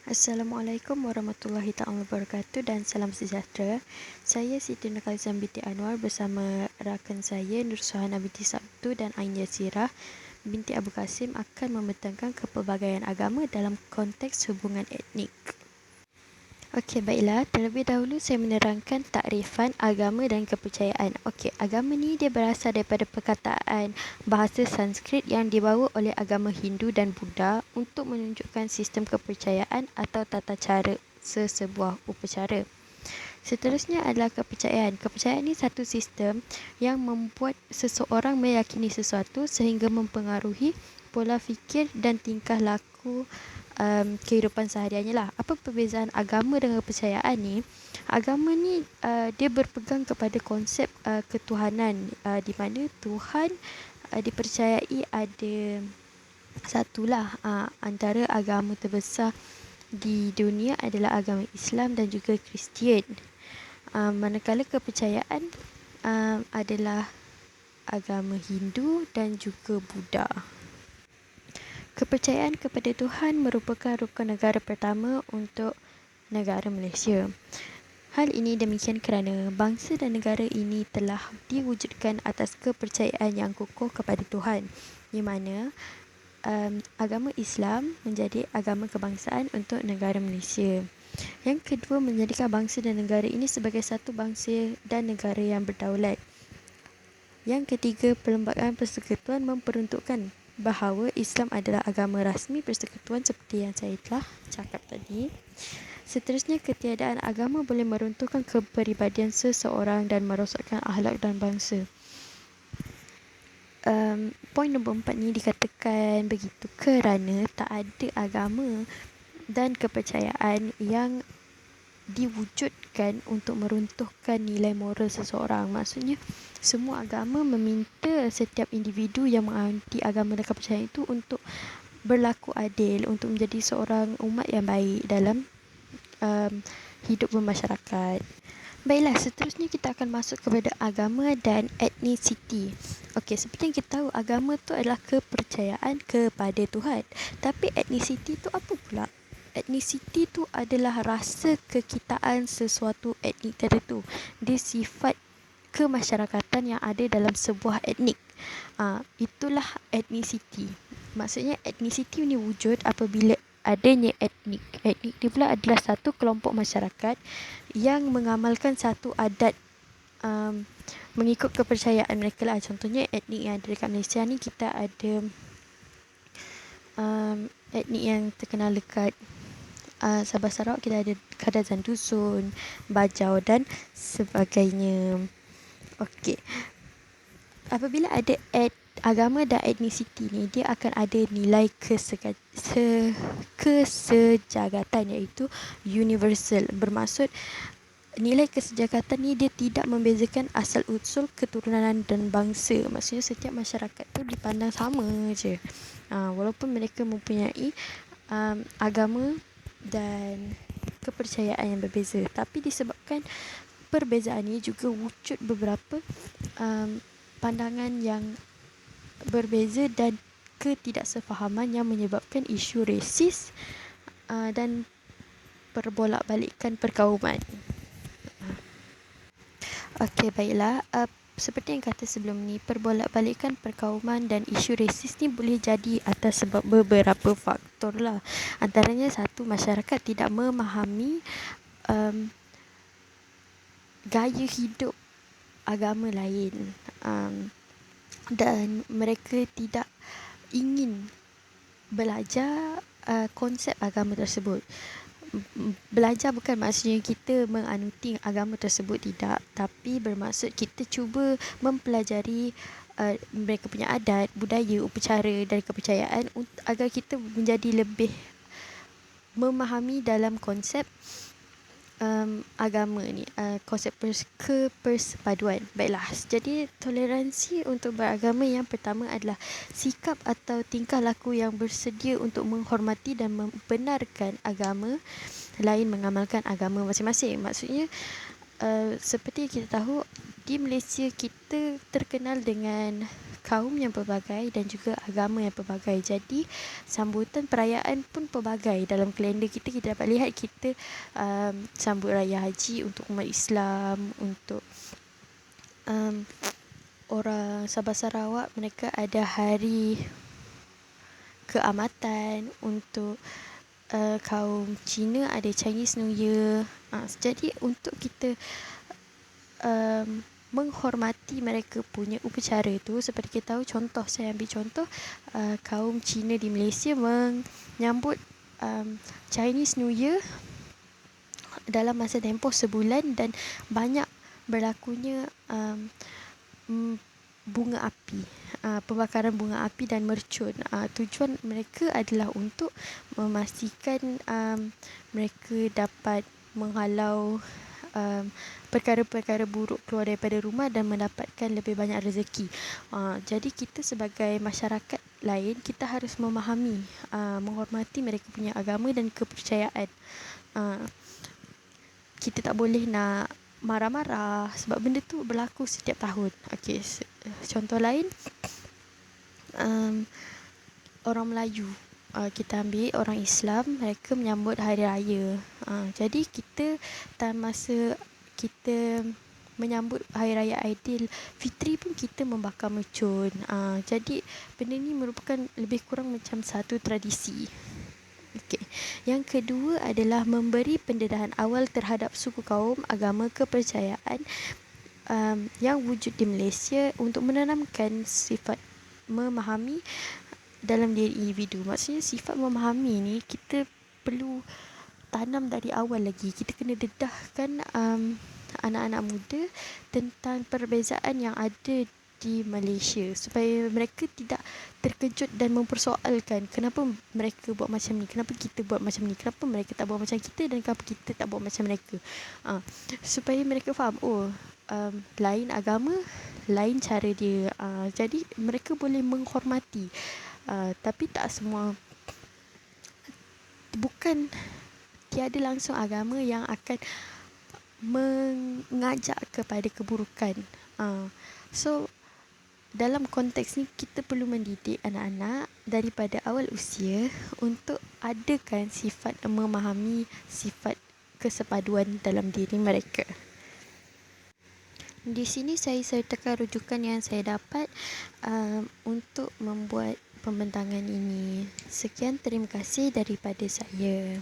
Assalamualaikum warahmatullahi taala wabarakatuh dan salam sejahtera. Saya Siti Nurhalizan binti Anwar bersama rakan saya Nur Suhana binti Sabtu dan Ain Yasirah binti Abu Kasim akan membentangkan kepelbagaian agama dalam konteks hubungan etnik. Okey, baiklah. Terlebih dahulu saya menerangkan takrifan agama dan kepercayaan. Okey, agama ni dia berasal daripada perkataan bahasa Sanskrit yang dibawa oleh agama Hindu dan Buddha untuk menunjukkan sistem kepercayaan atau tata cara sesebuah upacara. Seterusnya adalah kepercayaan. Kepercayaan ni satu sistem yang membuat seseorang meyakini sesuatu sehingga mempengaruhi pola fikir dan tingkah laku kehidupan sehariannya lah. Apa perbezaan agama dengan kepercayaan ni? Agama ni dia berpegang kepada konsep ketuhanan, di mana Tuhan dipercayai ada satulah. Antara agama terbesar di dunia adalah agama Islam dan juga Kristian. Manakala kepercayaan adalah agama Hindu dan juga Buddha. Kepercayaan kepada Tuhan merupakan rukun negara pertama untuk negara Malaysia. Hal ini demikian kerana bangsa dan negara ini telah diwujudkan atas kepercayaan yang kukuh kepada Tuhan, di mana agama Islam menjadi agama kebangsaan untuk negara Malaysia. Yang kedua, menjadikan bangsa dan negara ini sebagai satu bangsa dan negara yang berdaulat. Yang ketiga, Perlembagaan Persekutuan memperuntukkan bahawa Islam adalah agama rasmi persekutuan seperti yang saya telah cakap tadi. Seterusnya, ketiadaan agama boleh meruntuhkan kepribadian seseorang dan merosakkan akhlak dan bangsa. Poin nombor 4 ni dikatakan begitu kerana tak ada agama dan kepercayaan yang diwujudkan untuk meruntuhkan nilai moral seseorang. Maksudnya, semua agama meminta setiap individu yang menganti agama dan kepercayaan itu untuk berlaku adil, untuk menjadi seorang umat yang baik dalam hidup bermasyarakat. Baiklah, seterusnya kita akan masuk kepada agama dan etnisiti. Okey, seperti yang kita tahu, agama tu adalah kepercayaan kepada Tuhan. Tapi etnisiti tu apa pula? Etnisiti tu adalah rasa kekitaan sesuatu etnik tertentu. Dia sifat kemasyarakatan yang ada dalam sebuah etnik. Itulah etnisiti. Maksudnya etnisiti ini wujud apabila adanya etnik. Etnik ni pula adalah satu kelompok masyarakat yang mengamalkan satu adat mengikut kepercayaan mereka lah. Contohnya etnik yang ada dekat Malaysia ni, kita ada etnik yang terkenal dekat Sabah Sarawak, kita ada Kadazan Dusun, Bajau dan sebagainya. Okey. Apabila ada agama dan etnisiti ni, dia akan ada nilai kesejagatan, iaitu universal. Bermaksud nilai kesejahteraan ni dia tidak membezakan asal usul keturunan dan bangsa. Maksudnya setiap masyarakat tu dipandang sama je, walaupun mereka mempunyai agama dan kepercayaan yang berbeza. Tapi disebabkan perbezaan ini juga wujud beberapa pandangan yang berbeza dan ketidaksefahaman yang menyebabkan isu resis dan perbolak-balikan perkauman. Okey, baiklah. Seperti yang kata sebelum ni, perbolak-balikan perkauman dan isu resis ni boleh jadi atas sebab beberapa faktor lah. Antaranya, satu, masyarakat tidak memahami gaya hidup agama lain, dan mereka tidak ingin belajar konsep agama tersebut. Belajar bukan maksudnya kita menganuti agama tersebut, tidak, tapi bermaksud kita cuba mempelajari mereka punya adat, budaya, upacara dan kepercayaan agar kita menjadi lebih memahami dalam konsep agama ni, konsep kepersepaduan. Baiklah, jadi toleransi untuk beragama yang pertama adalah sikap atau tingkah laku yang bersedia untuk menghormati dan membenarkan agama lain mengamalkan agama masing-masing. Maksudnya, seperti kita tahu, di Malaysia kita terkenal dengan kaum yang pelbagai dan juga agama yang pelbagai. Jadi sambutan perayaan pun pelbagai. Dalam kalender kita, kita dapat lihat kita sambut raya haji untuk umat Islam, untuk orang Sabah Sarawak mereka ada hari keamatan, untuk kaum Cina ada Chinese New Year. Jadi untuk kita menghormati mereka punya upacara itu, seperti kita tahu, contoh saya ambil contoh kaum Cina di Malaysia menyambut Chinese New Year dalam masa tempoh sebulan, dan banyak berlakunya bunga api, pembakaran bunga api dan mercun. Tujuan mereka adalah untuk memastikan mereka dapat menghalau perkara-perkara buruk keluar daripada rumah dan mendapatkan lebih banyak rezeki. Jadi kita sebagai masyarakat lain, kita harus memahami, menghormati mereka punya agama dan kepercayaan. Kita tak boleh nak marah-marah sebab benda tu berlaku setiap tahun. Okey, contoh lain, orang Melayu, kita ambil orang Islam, mereka menyambut hari raya. Jadi kita masa kita menyambut hari raya Aidilfitri pun kita membakar mercun. Jadi benda ni merupakan lebih kurang macam satu tradisi. Okay. Yang kedua adalah memberi pendedahan awal terhadap suku, kaum, agama, kepercayaan yang wujud di Malaysia untuk menanamkan sifat memahami dalam diri individu. Maksudnya sifat memahami ni kita perlu tanam dari awal lagi. Kita kena dedahkan anak-anak muda tentang perbezaan yang ada di Malaysia, supaya mereka tidak terkejut dan mempersoalkan kenapa mereka buat macam ni, kenapa kita buat macam ni, kenapa mereka tak buat macam kita, dan kenapa kita tak buat macam mereka. Supaya mereka faham, lain agama, lain cara dia. Jadi mereka boleh menghormati, tapi tak semua, bukan tiada langsung agama yang akan mengajak kepada keburukan. So dalam konteks ni kita perlu mendidik anak-anak daripada awal usia untuk adakan sifat memahami, sifat kesepaduan dalam diri mereka. Di sini saya sertakan rujukan yang saya dapat untuk membuat pembentangan ini. Sekian, terima kasih daripada saya.